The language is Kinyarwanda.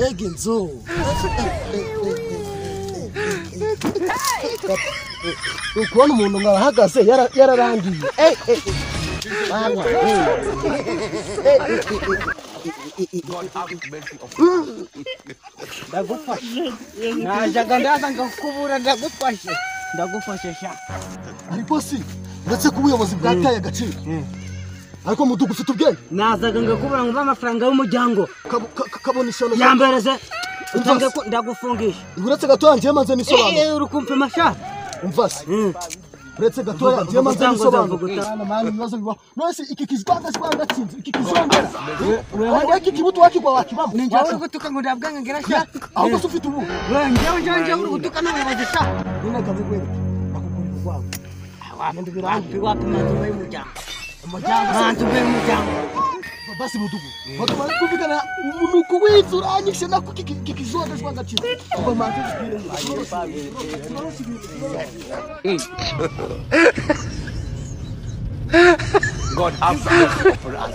Egenzo. Ukubona umuntu ngahagaze yararangiye. Mama. Ndagufashe. Najaga ndaza ngakubura ndagufashe. Ndagufashe sha. Ariko si ndetse ku buyobozi bwataye agaciro. Ariko mudugu ufite ubwenge. Nazaga ngakubura ngo amafaranga y'umuryango. Kabona ishono. Yambereze. Utange ko ndagufungisha. Uretse gatoya ngiye manze nisobanura. Uri kumfima sha. Umvase. Uretse gatoya ngiye manze nisobanura. Mani ibibazo bibaho. Nose iki kizwanga gatsinze. Iki kizongera. Wewe iki kibuto wakigwa wakibamo. Ninja uri gutuka ngo ndabwanga ngira sha. Ahubwo se ufite ubu. Wewe njye uri gutuka n'abayobozi sha. Nina kabigwera. Bakukuri rwabo. Wapi wapi manzi y'umuryango. Manzi y'umuryango. Basi mudugu. Mudugu kubikana nuko wizuranyishe nako kikizonga gatsinze. Kuba manzi God have mercy for us.